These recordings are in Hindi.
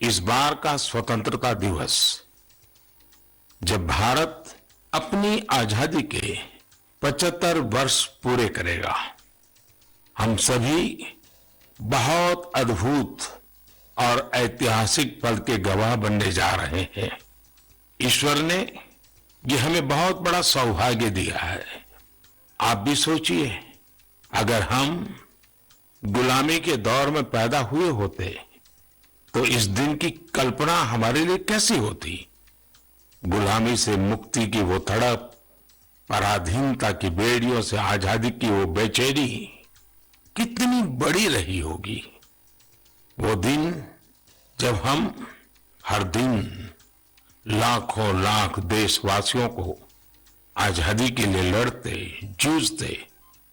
इस बार का स्वतंत्रता दिवस जब भारत अपनी आजादी के 75 वर्ष पूरे करेगा, हम सभी बहुत अद्भुत और ऐतिहासिक पल के गवाह बनने जा रहे हैं। ईश्वर ने ये हमें बहुत बड़ा सौभाग्य दिया है। आप भी सोचिए, अगर हम गुलामी के दौर में पैदा हुए होते तो इस दिन की कल्पना हमारे लिए कैसी होती। गुलामी से मुक्ति की वो तड़प, पराधीनता की बेड़ियों से आजादी की वो बेचैनी कितनी बड़ी रही होगी। वो दिन जब हम हर दिन लाखों लाख देशवासियों को आजादी के लिए लड़ते, जूझते,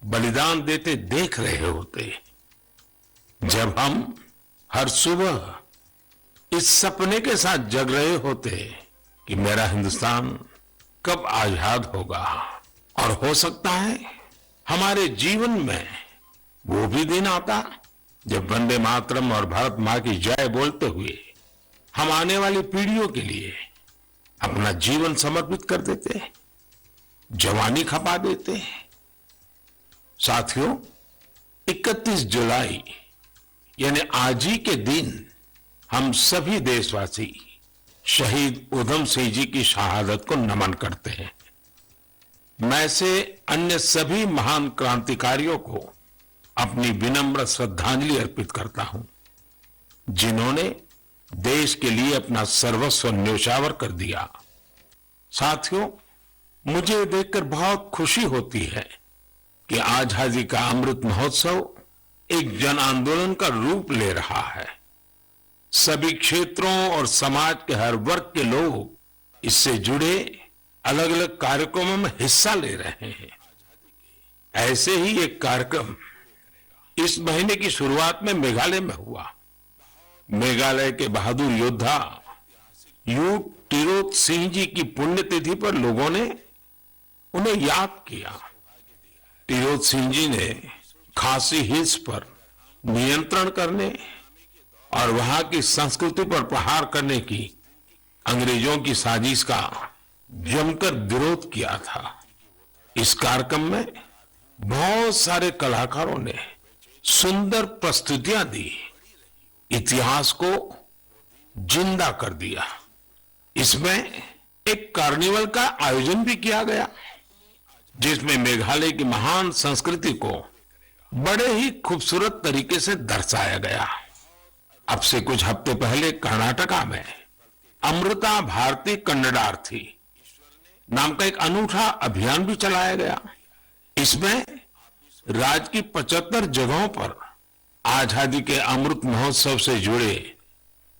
बलिदान देते देख रहे होते, जब हम हर सुबह इस सपने के साथ जग रहे होते कि मेरा हिंदुस्तान कब आजाद होगा, और हो सकता है हमारे जीवन में वो भी दिन आता जब वंदे मातरम और भारत मां की जय बोलते हुए हम आने वाली पीढ़ियों के लिए अपना जीवन समर्पित कर देते, जवानी खपा देते। साथियों, 31 जुलाई यानी आज ही के दिन हम सभी देशवासी शहीद उधम सिंह जी की शहादत को नमन करते हैं। मैं से अन्य सभी महान क्रांतिकारियों को अपनी विनम्र श्रद्धांजलि अर्पित करता हूं, जिन्होंने देश के लिए अपना सर्वस्व न्योछावर कर दिया। साथियों, मुझे देखकर बहुत खुशी होती है कि आजादी का अमृत महोत्सव एक जन आंदोलन का रूप ले रहा है। सभी क्षेत्रों और समाज के हर वर्ग के लोग इससे जुड़े अलग अलग कार्यक्रमों में हिस्सा ले रहे हैं। ऐसे ही एक कार्यक्रम इस महीने की शुरुआत में मेघालय में हुआ। मेघालय के बहादुर योद्धा यू टिरोत सिंह जी की पुण्यतिथि पर लोगों ने उन्हें याद किया। टिरोत सिंह जी ने खासी हिल्स पर नियंत्रण करने और वहां की संस्कृति पर प्रहार करने की अंग्रेजों की साजिश का जमकर विरोध किया था। इस कार्यक्रम में बहुत सारे कलाकारों ने सुंदर प्रस्तुतियां दी, इतिहास को जिंदा कर दिया। इसमें एक कार्निवल का आयोजन भी किया गया, जिसमें मेघालय की महान संस्कृति को बड़े ही खूबसूरत तरीके से दर्शाया गया। अब से कुछ हफ्ते पहले कर्नाटका में अमृता भारती कन्नडार्थी नाम का एक अनूठा अभियान भी चलाया गया। इसमें राज्य की 75 जगहों पर आजादी के अमृत महोत्सव से जुड़े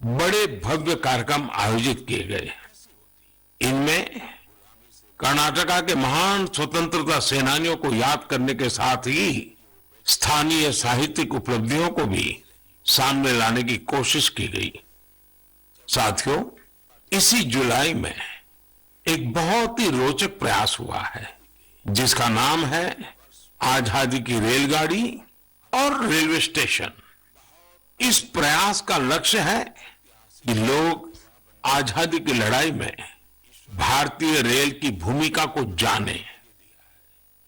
बड़े भव्य कार्यक्रम आयोजित किए गए। इनमें कर्नाटका के महान स्वतंत्रता सेनानियों को याद करने के साथ ही स्थानीय साहित्यिक उपलब्धियों को भी सामने लाने की कोशिश की गई। साथियों, इसी जुलाई में एक बहुत ही रोचक प्रयास हुआ है, जिसका नाम है आजादी की रेलगाड़ी और रेलवे स्टेशन। इस प्रयास का लक्ष्य है कि लोग आजादी की लड़ाई में भारतीय रेल की भूमिका को जाने।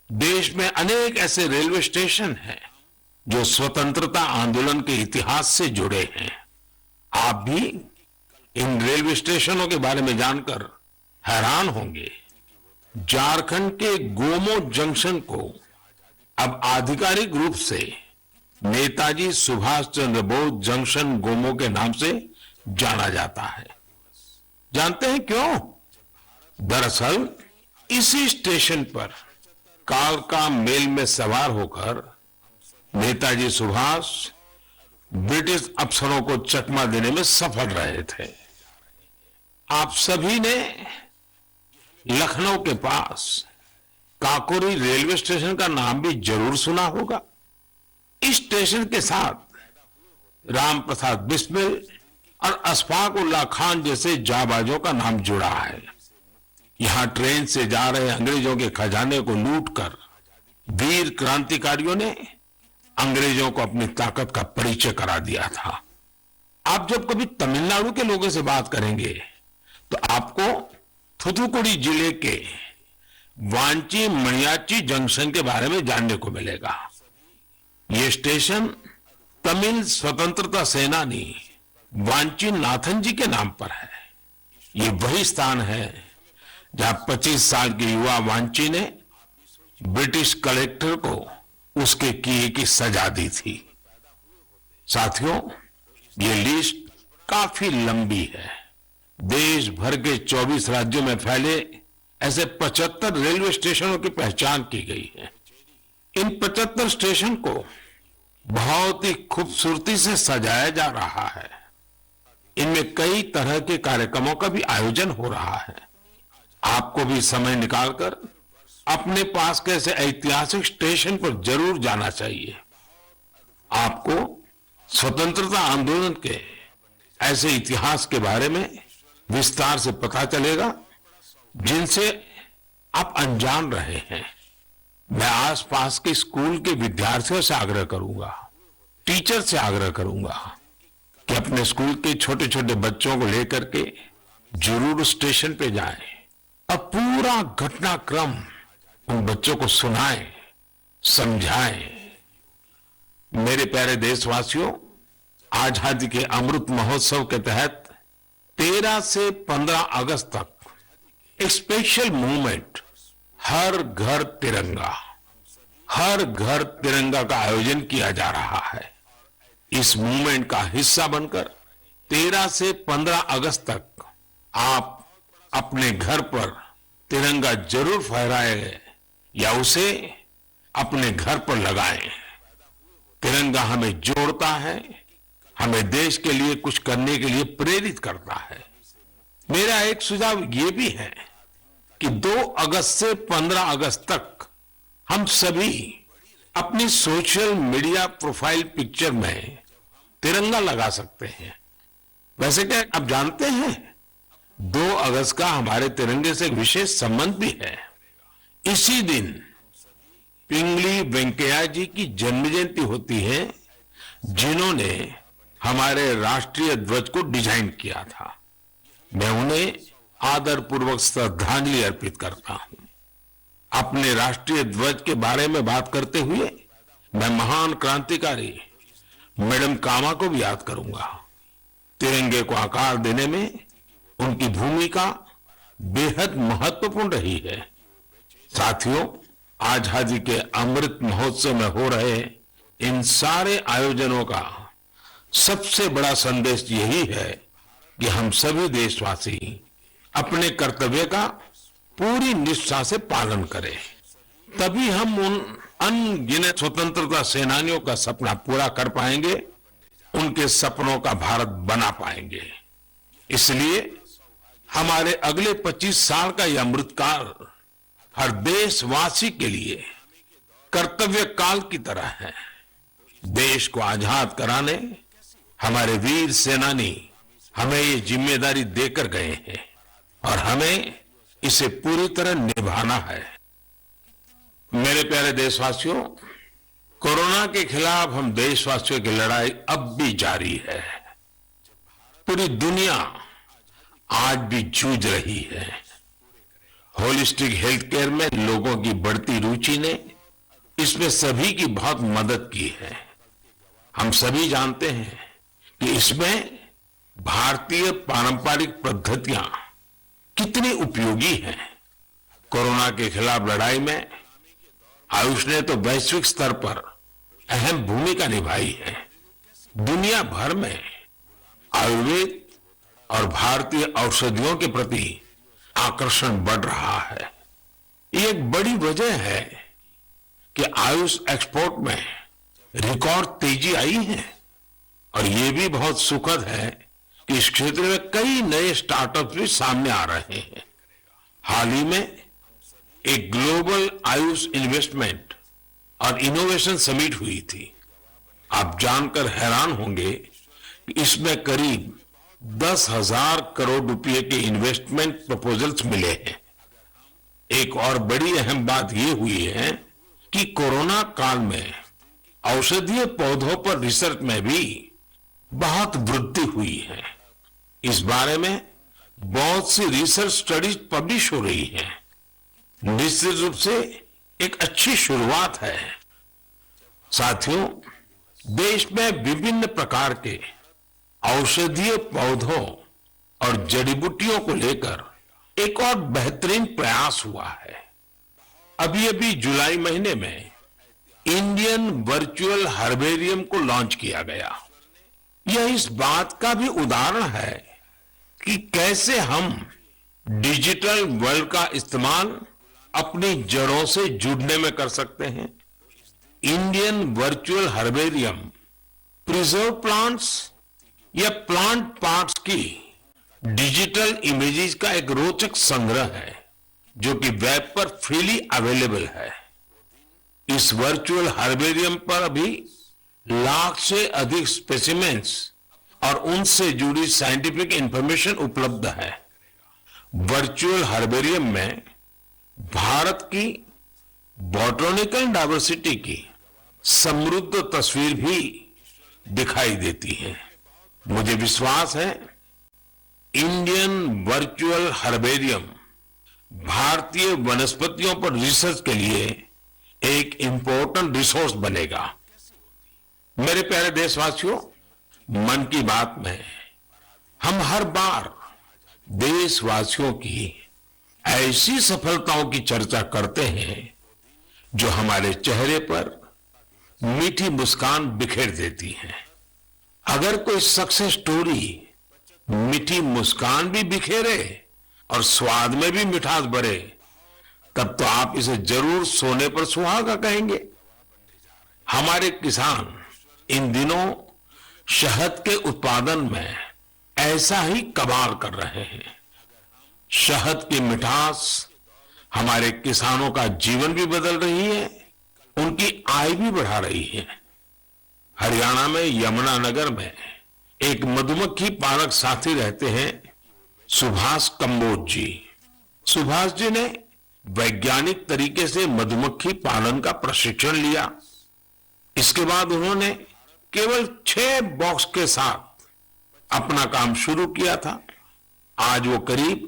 देश में अनेक ऐसे रेलवे स्टेशन हैं जो स्वतंत्रता आंदोलन के इतिहास से जुड़े हैं। आप भी इन रेलवे स्टेशनों के बारे में जानकर हैरान होंगे। झारखंड के गोमो जंक्शन को अब आधिकारिक रूप से नेताजी सुभाष चंद्र बोस जंक्शन गोमो के नाम से जाना जाता है। जानते हैं क्यों? दरअसल इसी स्टेशन पर कालका मेल में सवार होकर नेताजी सुभाष ब्रिटिश अफसरों को चकमा देने में सफल रहे थे। आप सभी ने लखनऊ के पास काकोरी रेलवे स्टेशन का नाम भी जरूर सुना होगा। इस स्टेशन के साथ राम प्रसाद बिस्मिल और अशफाक उल्लाह खान जैसे जाबाजों का नाम जुड़ा है। यहां ट्रेन से जा रहे अंग्रेजों के खजाने को लूटकर वीर क्रांतिकारियों ने अंग्रेजों को अपनी ताकत का परिचय करा दिया था। आप जब कभी तमिलनाडु के लोगों से बात करेंगे तो आपको थुथुकुडी जिले के वांची मणियाच्ची जंक्शन के बारे में जानने को मिलेगा। ये स्टेशन तमिल स्वतंत्रता सेनानी वांची नाथन जी के नाम पर है। ये वही स्थान है जहां 25 साल के युवा वांची ने ब्रिटिश कलेक्टर को उसके किए की सजा दी थी। साथियों, ये लिस्ट काफी लंबी है। देश भर के 24 राज्यों में फैले ऐसे 75 रेलवे स्टेशनों की पहचान की गई है। इन 75 स्टेशन को बहुत ही खूबसूरती से सजाया जा रहा है। इनमें कई तरह के कार्यक्रमों का भी आयोजन हो रहा है। आपको भी समय निकालकर अपने पास के ऐसे ऐतिहासिक स्टेशन पर जरूर जाना चाहिए। आपको स्वतंत्रता आंदोलन के ऐसे इतिहास के बारे में विस्तार से पता चलेगा जिनसे आप अनजान रहे हैं। मैं आसपास के स्कूल के विद्यार्थियों से आग्रह करूंगा, टीचर से आग्रह करूंगा कि अपने स्कूल के छोटे छोटे बच्चों को लेकर के जरूर स्टेशन पे जाएं और पूरा घटनाक्रम उन बच्चों को सुनाएं, समझाएं। मेरे प्यारे देशवासियों, आजादी के अमृत महोत्सव के तहत 13 से 15 अगस्त तक एक स्पेशल मूवमेंट हर घर तिरंगा का आयोजन किया जा रहा है। इस मूवमेंट का हिस्सा बनकर 13 से 15 अगस्त तक आप अपने घर पर तिरंगा जरूर फहराएं या उसे अपने घर पर लगाएं। तिरंगा हमें जोड़ता है, हमें देश के लिए कुछ करने के लिए प्रेरित करता है। मेरा एक सुझाव ये भी है कि 2 अगस्त से 15 अगस्त तक हम सभी अपनी सोशल मीडिया प्रोफाइल पिक्चर में तिरंगा लगा सकते हैं। वैसे क्या आप जानते हैं 2 अगस्त का हमारे तिरंगे से एक विशेष संबंध भी है। इसी दिन पिंगली वेंकैया जी की जन्म जयंती होती है, जिन्होंने हमारे राष्ट्रीय ध्वज को डिजाइन किया था। मैं उन्हें आदरपूर्वक श्रद्धांजलि अर्पित करता हूं। अपने राष्ट्रीय ध्वज के बारे में बात करते हुए मैं महान क्रांतिकारी मैडम कामा को भी याद करूंगा। तिरंगे को आकार देने में उनकी भूमिका बेहद महत्वपूर्ण रही है। साथियों, आजादी के अमृत महोत्सव में हो रहे इन सारे आयोजनों का सबसे बड़ा संदेश यही है कि हम सभी देशवासी अपने कर्तव्य का पूरी निष्ठा से पालन करें। तभी हम उन अनगिनत स्वतंत्रता सेनानियों का सपना पूरा कर पाएंगे, उनके सपनों का भारत बना पाएंगे। इसलिए हमारे अगले 25 साल का यह अमृतकाल हर देशवासी के लिए कर्तव्य काल की तरह है। देश को आजाद कराने हमारे वीर सेनानी हमें ये जिम्मेदारी देकर गए हैं और हमें इसे पूरी तरह निभाना है। मेरे प्यारे देशवासियों, कोरोना के खिलाफ हम देशवासियों की लड़ाई अब भी जारी है। पूरी दुनिया आज भी जूझ रही है। होलिस्टिक हेल्थ केयर में लोगों की बढ़ती रुचि ने इसमें सभी की बहुत मदद की है। हम सभी जानते हैं कि इसमें भारतीय पारंपरिक पद्धतियां कितनी उपयोगी हैं। कोरोना के खिलाफ लड़ाई में आयुष ने तो वैश्विक स्तर पर अहम भूमिका निभाई है। दुनिया भर में आयुर्वेद और भारतीय औषधियों के प्रति आकर्षण बढ़ रहा है। ये एक बड़ी वजह है कि आयुष एक्सपोर्ट में रिकॉर्ड तेजी आई है और ये भी बहुत सुखद है कि इस क्षेत्र में कई नए स्टार्टअप्स भी सामने आ रहे हैं। हाल ही में एक ग्लोबल आयुष इन्वेस्टमेंट और इनोवेशन समिट हुई थी। आप जानकर हैरान होंगे कि इसमें करीब 10,000 करोड़ रुपए के इन्वेस्टमेंट प्रपोजल्स मिले हैं। एक और बड़ी अहम बात यह हुई है कि कोरोना काल में औषधीय पौधों पर रिसर्च में भी बहुत वृद्धि हुई है। इस बारे में बहुत सी रिसर्च स्टडीज पब्लिश हो रही हैं। निश्चित रूप से एक अच्छी शुरुआत है। साथियों, देश में विभिन्न प्रकार के औषधीय पौधों और जड़ी बूटियों को लेकर एक और बेहतरीन प्रयास हुआ है। अभी अभी जुलाई महीने में इंडियन वर्चुअल हर्बेरियम को लॉन्च किया गया। यह इस बात का भी उदाहरण है कि कैसे हम डिजिटल वर्ल्ड का इस्तेमाल अपनी जड़ों से जुड़ने में कर सकते हैं। Indian virtual herbarium preserve plants या प्लांट पार्ट्स की डिजिटल इमेजेस का एक रोचक संग्रह है जो कि वेब पर फ्रीली अवेलेबल है। इस वर्चुअल हर्बेरियम पर अभी लाख से अधिक स्पेसिमेंस और उनसे जुड़ी साइंटिफिक इंफॉर्मेशन उपलब्ध है। वर्चुअल हर्बेरियम में भारत की बॉटनिकल डाइवर्सिटी की समृद्ध तस्वीर भी दिखाई देती है। मुझे विश्वास है इंडियन वर्चुअल हर्बेरियम भारतीय वनस्पतियों पर रिसर्च के लिए एक इंपॉर्टेंट रिसोर्स बनेगा। मेरे प्यारे देशवासियों, मन की बात में हम हर बार देशवासियों की ऐसी सफलताओं की चर्चा करते हैं जो हमारे चेहरे पर मीठी मुस्कान बिखेर देती है। अगर कोई सक्सेस स्टोरी मीठी मुस्कान भी बिखेरे और स्वाद में भी मिठास भरे, तब तो आप इसे जरूर सोने पर सुहागा कहेंगे। हमारे किसान इन दिनों शहद के उत्पादन में ऐसा ही कमाल कर रहे हैं। शहद की मिठास हमारे किसानों का जीवन भी बदल रही है, उनकी आय भी बढ़ा रही है। हरियाणा में यमुनानगर में एक मधुमक्खी पालक साथी रहते हैं, सुभाष कंबोज जी। सुभाष जी ने वैज्ञानिक तरीके से मधुमक्खी पालन का प्रशिक्षण लिया। इसके बाद उन्होंने केवल 6 बॉक्स के साथ अपना काम शुरू किया था। आज वो करीब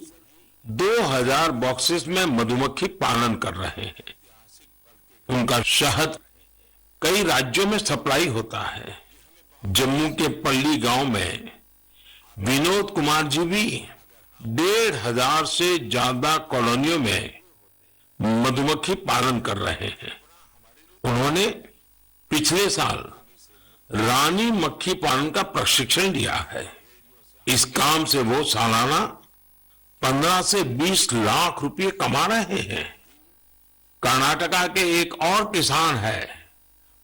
2000 बॉक्सेस में मधुमक्खी पालन कर रहे हैं। उनका शहद कई राज्यों में सप्लाई होता है। जम्मू के पल्ली गांव में विनोद कुमार जी भी 1500 से ज्यादा कॉलोनियों में मधुमक्खी पालन कर रहे हैं। उन्होंने पिछले साल रानी मक्खी पालन का प्रशिक्षण लिया है। इस काम से वो सालाना 15 से 20 लाख रुपए कमा रहे हैं। कर्नाटका के एक और किसान है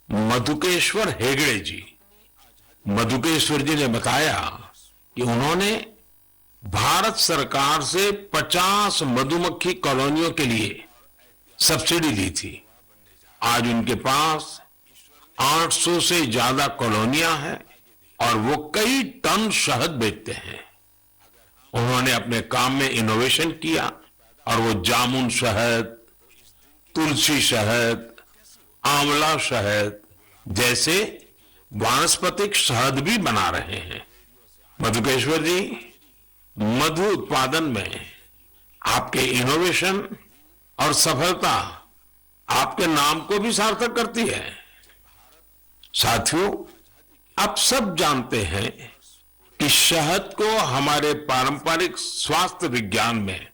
मधुकेश्वर हेगड़े जी। मधुकेश्वर जी ने बताया कि उन्होंने भारत सरकार से 50 मधुमक्खी कॉलोनियों के लिए सब्सिडी ली थी। आज उनके पास 800 से ज्यादा कॉलोनियां हैं और वो कई टन शहद बेचते हैं। उन्होंने अपने काम में इनोवेशन किया और वो जामुन शहद, तुलसी शहद, आंवला शहद जैसे वानस्पतिक शहद भी बना रहे हैं। मधुकेश्वर जी, मधु उत्पादन में आपके इनोवेशन और सफलता आपके नाम को भी सार्थक करती है। साथियों, आप सब जानते हैं कि शहद को हमारे पारंपरिक स्वास्थ्य विज्ञान में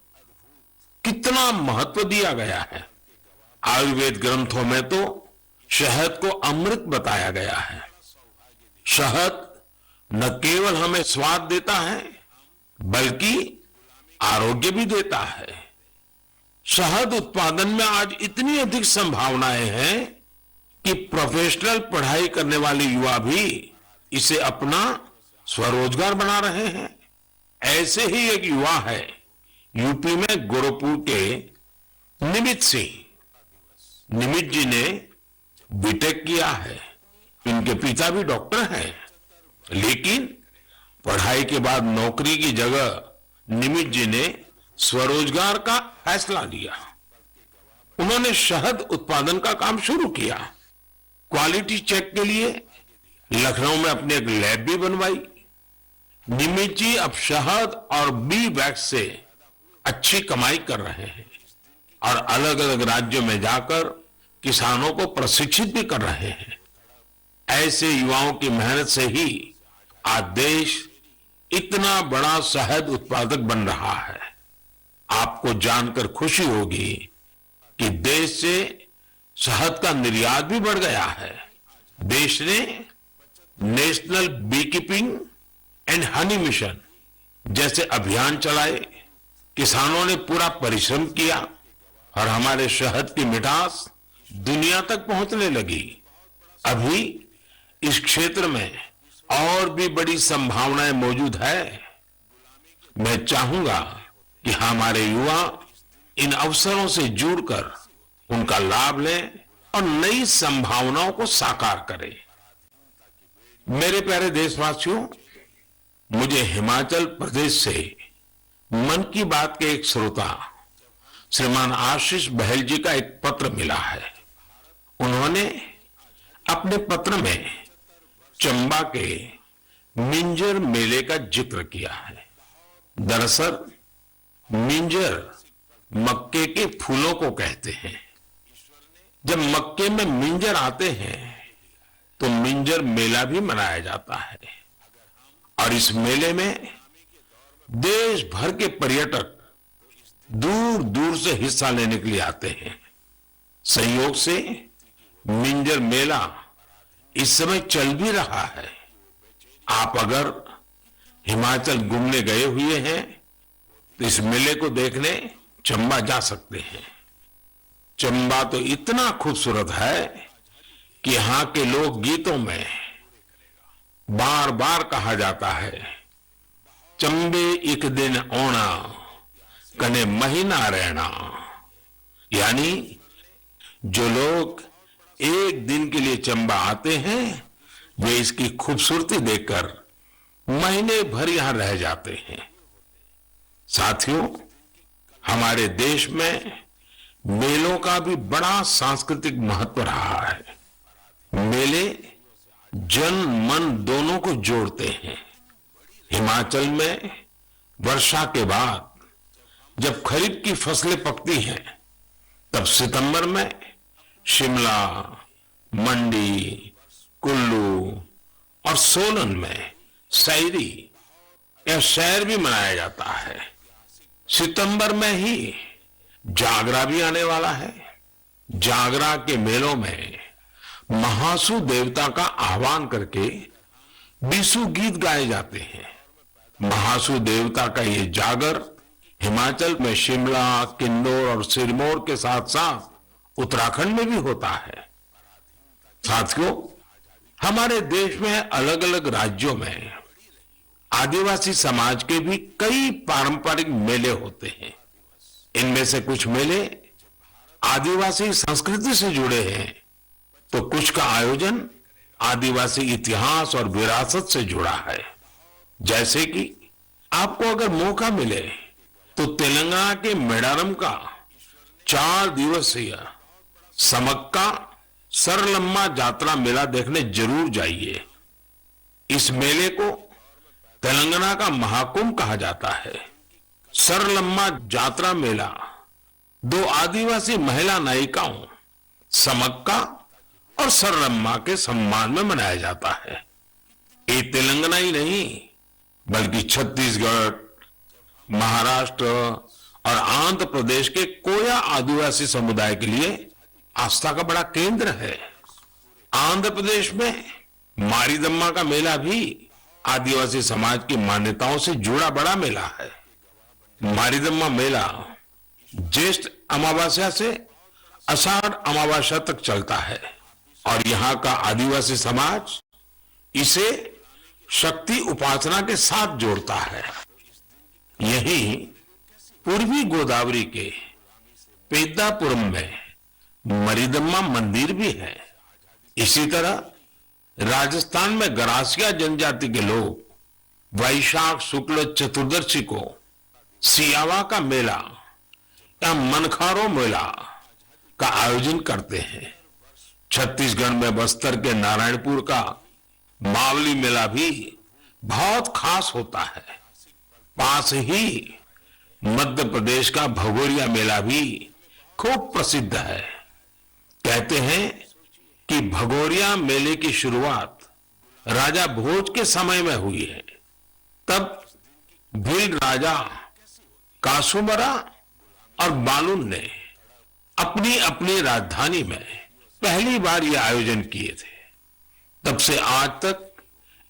कितना महत्व दिया गया है। आयुर्वेद ग्रंथों में तो शहद को अमृत बताया गया है। शहद न केवल हमें स्वाद देता है बल्कि आरोग्य भी देता है। शहद उत्पादन में आज इतनी अधिक संभावनाएं हैं कि प्रोफेशनल पढ़ाई करने वाले युवा भी इसे अपना स्वरोजगार बना रहे हैं। ऐसे ही एक युवा है यूपी में गोरखपुर के निमित सिंह। निमित जी ने बीटेक किया है। इनके पिता भी डॉक्टर हैं, लेकिन पढ़ाई के बाद नौकरी की जगह निमित जी ने स्वरोजगार का फैसला लिया। उन्होंने शहद उत्पादन का काम शुरू किया। क्वालिटी चेक के लिए लखनऊ में अपनी एक लैब भी बनवाई। निमित जी अब शहद और बी वैक्स से अच्छी कमाई कर रहे हैं और अलग अलग राज्यों में जाकर किसानों को प्रशिक्षित भी कर रहे हैं। ऐसे युवाओं की मेहनत से ही आज देश इतना बड़ा शहद उत्पादक बन रहा है। आपको जानकर खुशी होगी कि देश से शहद का निर्यात भी बढ़ गया है। देश ने national bee keeping and honey mission जैसे अभियान चलाए, किसानों ने पूरा परिश्रम किया और हमारे शहद की मिठास दुनिया तक पहुंचने लगी। अभी इस क्षेत्र में और भी बड़ी संभावनाएं मौजूद है। मैं चाहूंगा कि हमारे युवा इन अवसरों से जुड़कर उनका लाभ लें और नई संभावनाओं को साकार करें। मेरे प्यारे देशवासियों, मुझे हिमाचल प्रदेश से मन की बात के एक श्रोता श्रीमान आशीष बहल जी का एक पत्र मिला है। उन्होंने अपने पत्र में चंबा के मिंजर मेले का जिक्र किया है। दरअसल मिंजर मक्के के फूलों को कहते हैं। जब मक्के में मिंजर आते हैं तो मिंजर मेला भी मनाया जाता है और इस मेले में देश भर के पर्यटक दूर दूर से हिस्सा लेने के लिए आते हैं। संयोग से मिंजर मेला इस समय चल भी रहा है। आप अगर हिमाचल घूमने गए हुए हैं तो इस मेले को देखने चंबा जा सकते हैं। चंबा तो इतना खूबसूरत है कि यहां के लोकगीतों में बार बार कहा जाता है, चंबे एक दिन ओना कने महीना रहना। यानी जो लोग एक दिन के लिए चंबा आते हैं वे इसकी खूबसूरती देखकर महीने भर यहां रह जाते हैं। साथियों, हमारे देश में मेलों का भी बड़ा सांस्कृतिक महत्व रहा है। मेले जन मन दोनों को जोड़ते हैं। हिमाचल में वर्षा के बाद जब खरीफ की फसलें पकती हैं तब सितंबर में शिमला, मंडी, कुल्लू और सोलन में सैरी या सैर भी मनाया जाता है। सितंबर में ही जागरा भी आने वाला है। जागरा के मेलों में महासु देवता का आह्वान करके बीसू गीत गाए जाते हैं। महासु देवता का ये जागर हिमाचल में शिमला, किन्नौर और सिरमौर के साथ साथ उत्तराखंड में भी होता है। साथियों, हमारे देश में अलग अलग राज्यों में आदिवासी समाज के भी कई पारंपरिक मेले होते हैं। इनमें से कुछ मेले आदिवासी संस्कृति से जुड़े हैं तो कुछ का आयोजन आदिवासी इतिहास और विरासत से जुड़ा है। जैसे कि आपको अगर मौका मिले तो तेलंगाना के मेडारम का 4 दिवसीय समक्का सरलम्मा जात्रा मेला देखने जरूर जाइए। इस मेले को तेलंगाना का महाकुंभ कहा जाता है। सरलम्मा जात्रा मेला 2 आदिवासी महिला नायिकाओं समक्का और सरलम्मा के सम्मान में मनाया जाता है। ये तेलंगाना ही नहीं बल्कि छत्तीसगढ़, महाराष्ट्र और आंध्र प्रदेश के कोया आदिवासी समुदाय के लिए आस्था का बड़ा केंद्र है। आंध्र प्रदेश में मारीदम्मा का मेला भी आदिवासी समाज की मान्यताओं से जुड़ा बड़ा मेला है। मारीदम्मा मेला ज्येष्ठ अमावस्या से आषाढ़ अमावस्या तक चलता है और यहाँ का आदिवासी समाज इसे शक्ति उपासना के साथ जोड़ता है। यही पूर्वी गोदावरी के पेद्दापुरम में मरीदम्मा मंदिर भी है। इसी तरह राजस्थान में गरासिया जनजाति के लोग वैशाख शुक्ल चतुर्दशी को सियावा का मेला या मनखारो मेला का आयोजन करते हैं। छत्तीसगढ़ में बस्तर के नारायणपुर का मावली मेला भी बहुत खास होता है। पास ही मध्य प्रदेश का भगोरिया मेला भी खूब प्रसिद्ध है। कहते हैं कि भगोरिया मेले की शुरुआत राजा भोज के समय में हुई है। तब भील राजा कासूमरा और बालून ने अपनी अपनी राजधानी में पहली बार ये आयोजन किए थे। तब से आज तक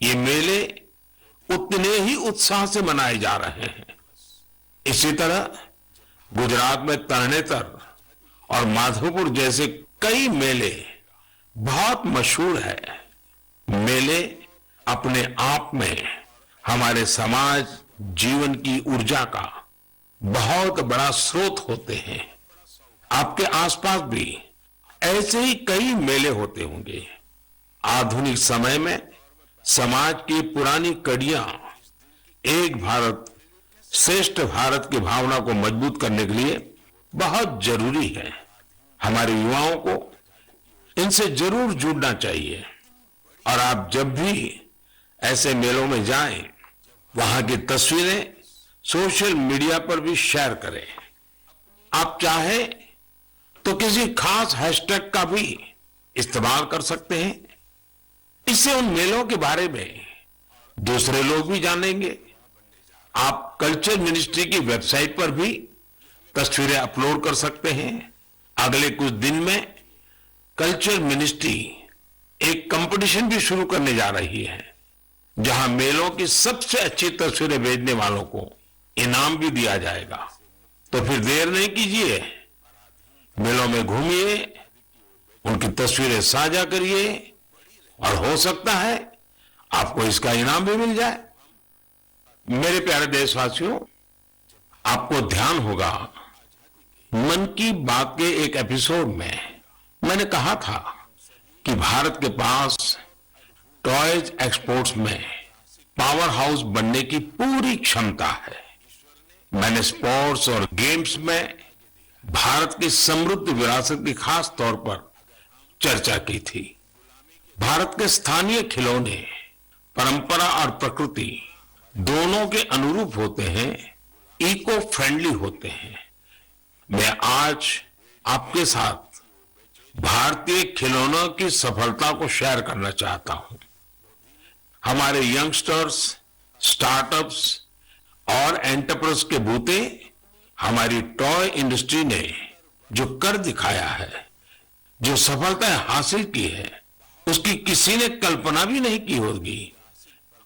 ये मेले उतने ही उत्साह से मनाए जा रहे हैं। इसी तरह गुजरात में तरणेतर और माधोपुर जैसे कई मेले बहुत मशहूर है। मेले अपने आप में हमारे समाज जीवन की ऊर्जा का बहुत बड़ा स्रोत होते हैं। आपके आसपास भी ऐसे ही कई मेले होते होंगे। आधुनिक समय में समाज की पुरानी कड़ियां एक भारत श्रेष्ठ भारत की भावना को मजबूत करने के लिए बहुत जरूरी है। हमारे युवाओं को इनसे जरूर जुड़ना चाहिए। और आप जब भी ऐसे मेलों में जाएं, वहां की तस्वीरें सोशल मीडिया पर भी शेयर करें। आप चाहें तो किसी खास हैशटैग का भी इस्तेमाल कर सकते हैं। इससे उन मेलों के बारे में दूसरे लोग भी जानेंगे। आप कल्चर मिनिस्ट्री की वेबसाइट पर भी तस्वीरें अपलोड कर सकते हैं। अगले कुछ दिन में कल्चर मिनिस्ट्री एक कंपटीशन भी शुरू करने जा रही है, जहां मेलों की सबसे अच्छी तस्वीरें भेजने वालों को इनाम भी दिया जाएगा। तो फिर देर नहीं कीजिए, मेलों में घूमिए, उनकी तस्वीरें साझा करिए और हो सकता है आपको इसका इनाम भी मिल जाए। मेरे प्यारे देशवासियों, आपको ध्यान होगा मन की बात के एक एपिसोड में मैंने कहा था कि भारत के पास टॉयज एक्सपोर्ट्स में पावर हाउस बनने की पूरी क्षमता है। मैंने स्पोर्ट्स और गेम्स में भारत की समृद्ध विरासत की खास तौर पर चर्चा की थी। भारत के स्थानीय खिलौने परंपरा और प्रकृति दोनों के अनुरूप होते हैं, इको फ्रेंडली होते हैं। मैं आज आपके साथ भारतीय खिलौनों की सफलता को शेयर करना चाहता हूं। हमारे यंगस्टर्स, स्टार्टअप्स और एंटरप्रेन्योर्स के बूते हमारी टॉय इंडस्ट्री ने जो कर दिखाया है, जो सफलता हासिल की है, उसकी किसी ने कल्पना भी नहीं की होगी।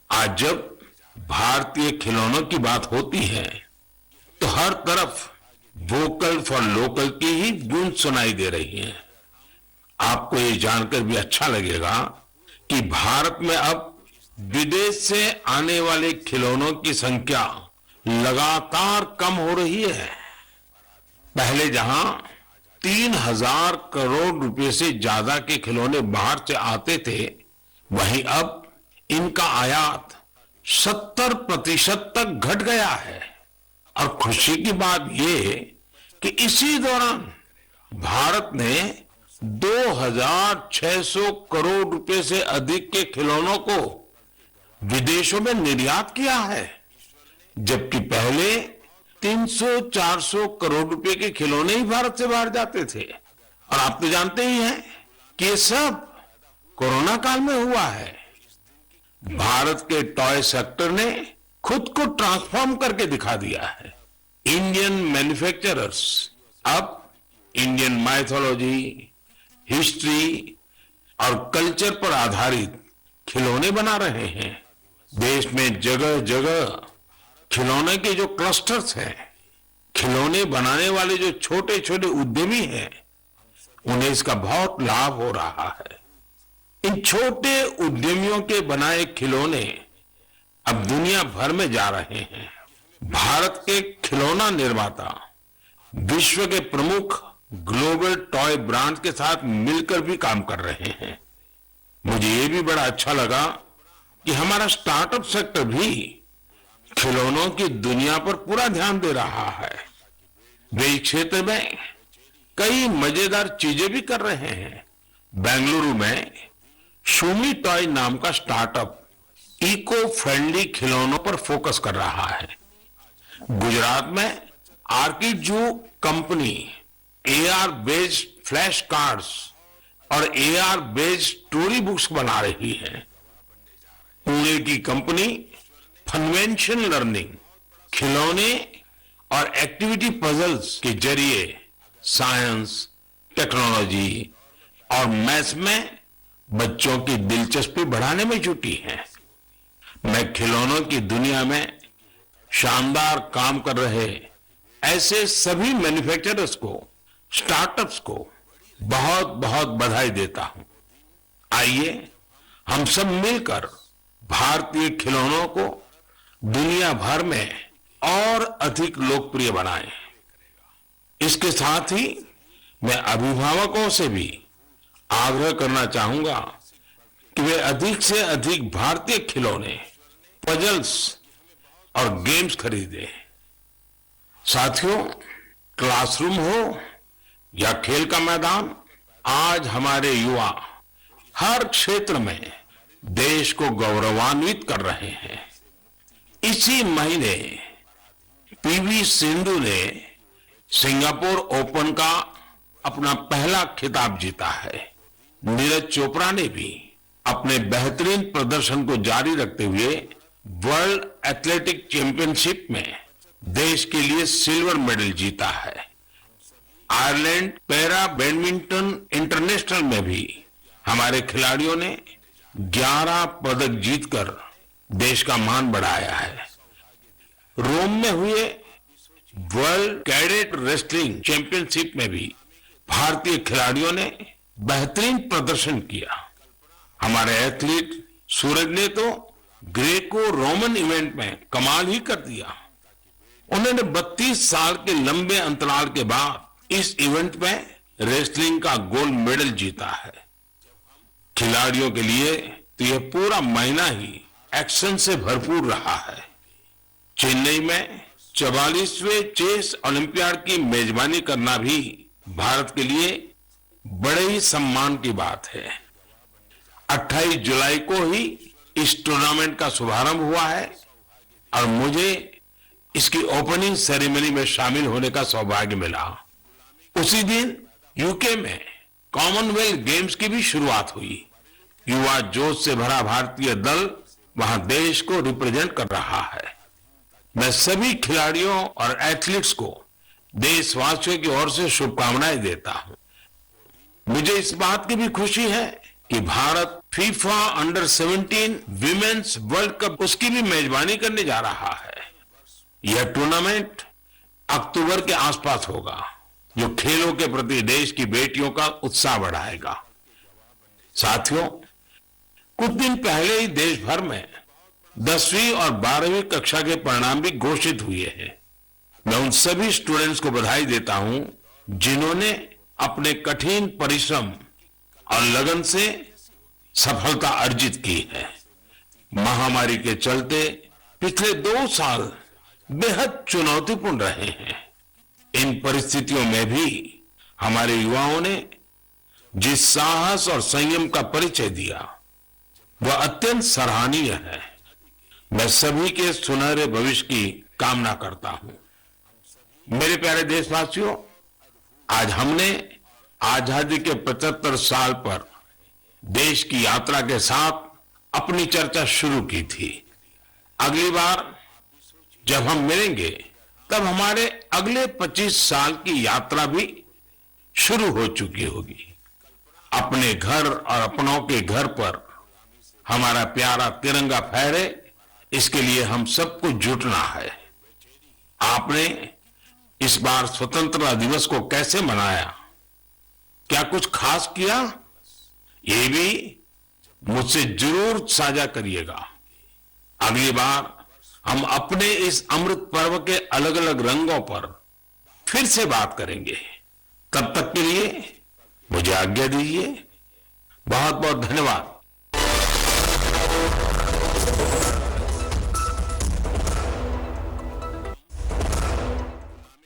आज जब भारतीय खिलौनों की बात होती है तो हर तरफ वोकल फॉर लोकल की ही गूंज सुनाई दे रही है। आपको ये जानकर भी अच्छा लगेगा कि भारत में अब विदेश से आने वाले खिलौनों की संख्या लगातार कम हो रही है। पहले जहां 3,000 करोड़ रुपए से ज्यादा के खिलौने बाहर से आते थे, वहीं अब इनका आयात 70% तक घट गया है। और खुशी की बात यह कि इसी दौरान भारत ने 2,600 करोड़ रुपए से अधिक के खिलौनों को विदेशों में निर्यात किया है, जबकि पहले 300-400 करोड़ रुपए के खिलौने ही भारत से बाहर जाते थे। और आप तो जानते ही हैं कि ये सब कोरोना काल में हुआ है। भारत के टॉय सेक्टर ने खुद को ट्रांसफॉर्म करके दिखा दिया है। इंडियन मैन्युफैक्चरर्स अब इंडियन माइथोलॉजी, हिस्ट्री और कल्चर पर आधारित खिलौने बना रहे हैं। देश में जगह जगह खिलौने के जो क्लस्टर्स हैं, खिलौने बनाने वाले जो छोटे छोटे उद्यमी हैं, उन्हें इसका बहुत लाभ हो रहा है। इन छोटे उद्यमियों के बनाए खिलौने अब दुनिया भर में जा रहे हैं। भारत के खिलौना निर्माता विश्व के प्रमुख ग्लोबल टॉय ब्रांड के साथ मिलकर भी काम कर रहे हैं। मुझे ये भी बड़ा अच्छा लगा कि हमारा स्टार्टअप सेक्टर भी खिलौनों की दुनिया पर पूरा ध्यान दे रहा है। वे इस क्षेत्र में कई मजेदार चीजें भी कर रहे हैं। बेंगलुरु में शूमी टॉय नाम का स्टार्टअप इको फ्रेंडली खिलौनों पर फोकस कर रहा है। गुजरात में आर्किडजू company AR based flash cards और एआर बेस्ड स्टोरी बुक्स बना रही है। पुणे की कंपनी फनवेंशन लर्निंग खिलौने और एक्टिविटी पजल्स के जरिए साइंस, टेक्नोलॉजी और मैथ्स में बच्चों की दिलचस्पी बढ़ाने में जुटी है। मैं खिलौनों की दुनिया में शानदार काम कर रहे ऐसे सभी मैन्युफैक्चरर्स को, स्टार्टअप्स को बहुत बहुत बधाई देता हूं। आइए हम सब मिलकर भारतीय खिलौनों को दुनिया भर में और अधिक लोकप्रिय बनाएं। इसके साथ ही मैं अभिभावकों से भी आग्रह करना चाहूंगा कि वे अधिक से अधिक भारतीय खिलौने, पजल्स और गेम्स खरीदें। साथियों, क्लासरूम हो या खेल का मैदान, आज हमारे युवा हर क्षेत्र में देश को गौरवान्वित कर रहे हैं। इसी महीने पीवी सिंधु ने सिंगापुर ओपन का अपना पहला खिताब जीता है। नीरज चोपड़ा ने भी अपने बेहतरीन प्रदर्शन को जारी रखते हुए वर्ल्ड एथलेटिक चैंपियनशिप में देश के लिए सिल्वर मेडल जीता है। आयरलैंड पैरा बैडमिंटन इंटरनेशनल में भी हमारे खिलाड़ियों ने 11 पदक जीतकर देश का मान बढ़ाया है। रोम में हुए वर्ल्ड कैडेट रेसलिंग चैंपियनशिप में भी भारतीय खिलाड़ियों ने बेहतरीन प्रदर्शन किया। हमारे एथलीट सूरज ने तो ग्रेको रोमन इवेंट में कमाल ही कर दिया। उन्होंने 32 साल के लंबे अंतराल के बाद इस इवेंट में रेसलिंग का गोल्ड मेडल जीता है। खिलाड़ियों के लिए तो यह पूरा महीना ही एक्शन से भरपूर रहा है। चेन्नई में 44वें चेस ओलंपियाड की मेजबानी करना भी भारत के लिए बड़े ही सम्मान की बात है। 28 जुलाई को ही इस टूर्नामेंट का शुभारंभ हुआ है और मुझे इसकी ओपनिंग सेरेमनी में शामिल होने का सौभाग्य मिला। उसी दिन यूके में कॉमनवेल्थ गेम्स की भी शुरुआत हुई। युवा जोश से भरा भारतीय दल वहां देश को रिप्रेजेंट कर रहा है। मैं सभी खिलाड़ियों और एथलीट्स को देशवासियों की ओर से शुभकामनाएं देता हूं। मुझे इस बात की भी खुशी है कि Bharat FIFA under 17 women's world cup उसकी भी मेजबानी करने जा रहा है। यह टूर्नामेंट अक्टूबर के आसपास होगा, जो खेलों के प्रति देश की बेटियों का उत्साह बढ़ाएगा। साथियों, कुछ दिन पहले ही देश भर में 10वीं और 12वीं कक्षा के परिणाम भी घोषित हुए हैं। मैं उन सभी स्टूडेंट्स को बधाई देता हूं जिन्होंने अपने कठिन परिश्रम और लगन से सफलता अर्जित की है। महामारी के चलते पिछले 2 साल बेहद चुनौतीपूर्ण रहे हैं। इन परिस्थितियों में भी हमारे युवाओं ने जिस साहस और संयम का परिचय दिया वह अत्यंत सराहनीय है। मैं सभी के सुनहरे भविष्य की कामना करता हूं। मेरे प्यारे देशवासियों, आज हमने आजादी के 75 साल पर देश की यात्रा के साथ अपनी चर्चा शुरू की थी। अगली बार जब हम मिलेंगे तब हमारे अगले 25 साल की यात्रा भी शुरू हो चुकी होगी। अपने घर और अपनों के घर पर हमारा प्यारा तिरंगा फहरे, इसके लिए हम सबको जुटना है। आपने इस बार स्वतंत्रता दिवस को कैसे मनाया? क्या कुछ खास किया? ये भी मुझसे जरूर साझा करिएगा। अगली बार हम अपने इस अमृत पर्व के अलग अलग रंगों पर फिर से बात करेंगे। तब तक के लिए मुझे आज्ञा दीजिए। बहुत बहुत धन्यवाद।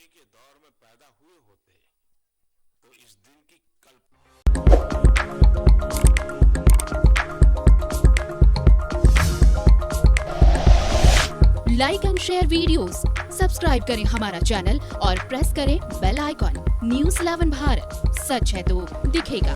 के दौर में पैदा हुए होते तो इस दिन की कल्पना like and share videos, subscribe करें हमारा चैनल और प्रेस करें बेल आइकॉन। न्यूज़ 11 भारत, सच है तो दिखेगा।